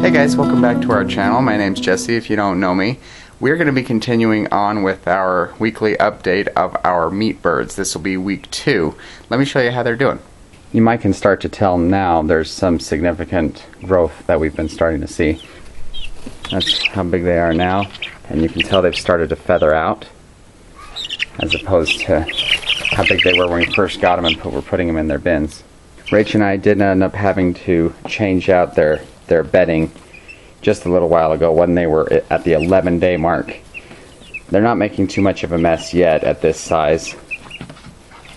Hey guys, welcome back to our channel. My name's Jesse, if you don't know me. We're going to be continuing on with our weekly update of our meat birds. This will be week 2. Let me show you how they're doing. You might can start to tell now there's some significant growth that we've been starting to see. That's how big they are now, and you can tell they've started to feather out as opposed to how big they were when we first got them and were putting them in their bins. Rach and I did end up having to change out their bedding just a little while ago when they were at the 11-day mark. They're not making too much of a mess yet at this size,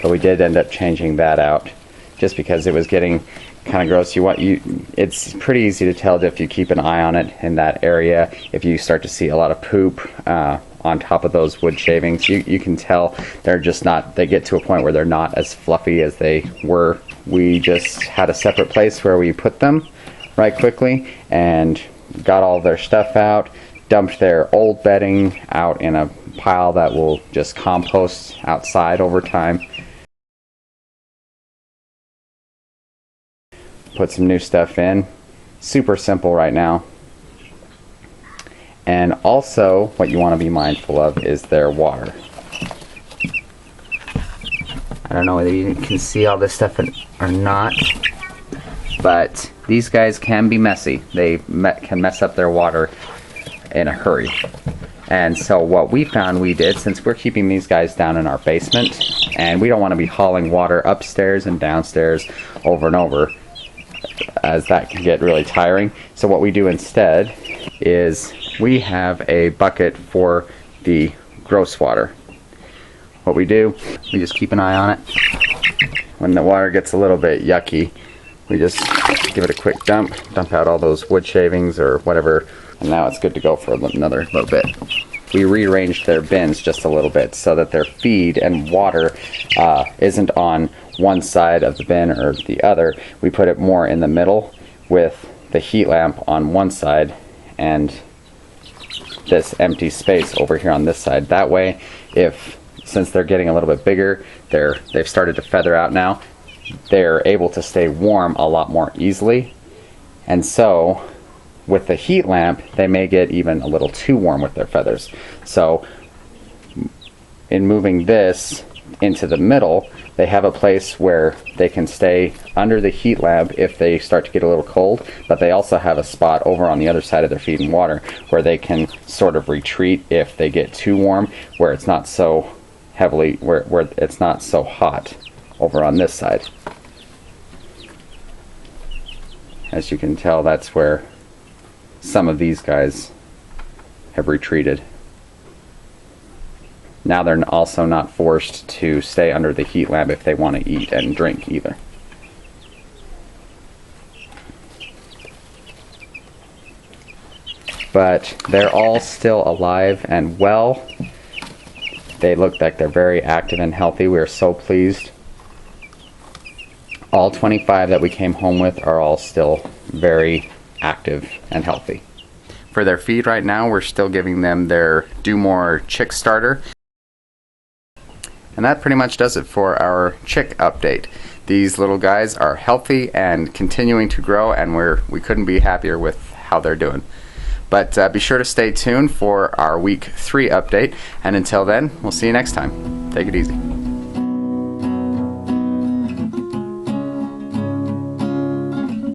but we did end up changing that out just because it was getting kind of gross. It's pretty easy to tell if you keep an eye on it in that area. If you start to see a lot of poop on top of those wood shavings, you can tell they're just not, they get to a point where they're not as fluffy as they were. We just had a separate place where we put them right quickly and got all their stuff out, dumped their old bedding out in a pile that will just compost outside over time. Put some new stuff in. Super simple right now. And also what you want to be mindful of is their water. I don't know whether you can see all this stuff or not, but these guys can be messy. They can mess up their water in a hurry. And so what we found we did, since we're keeping these guys down in our basement, and we don't want to be hauling water upstairs and downstairs over and over, as that can get really tiring. So what we do instead is we have a bucket for the gross water. What we do, we just keep an eye on it. When the water gets a little bit yucky, we just give it a quick dump out all those wood shavings or whatever, and now it's good to go for another little bit. We rearranged their bins just a little bit so that their feed and water isn't on one side of the bin or the other. We put it more in the middle with the heat lamp on one side and this empty space over here on this side. That way, since they're getting a little bit bigger, they've started to feather out now, they're able to stay warm a lot more easily. And so with the heat lamp, they may get even a little too warm with their feathers. So in moving this into the middle, they have a place where they can stay under the heat lamp if they start to get a little cold, but they also have a spot over on the other side of their feed and water where they can sort of retreat if they get too warm, where it's not so heavily, where it's not so hot over on this side. As you can tell, that's where some of these guys have retreated. Now they're also not forced to stay under the heat lamp if they want to eat and drink either. But they're all still alive and well. They look like they're very active and healthy. We are so pleased. All 25 that we came home with are all still very active and healthy. For their feed right now, we're still giving them their Do More chick starter. And that pretty much does it for our chick update. These little guys are healthy and continuing to grow, and we couldn't be happier with how they're doing. But be sure to stay tuned for our week 3 update, and until then, we'll see you next time. Take it easy.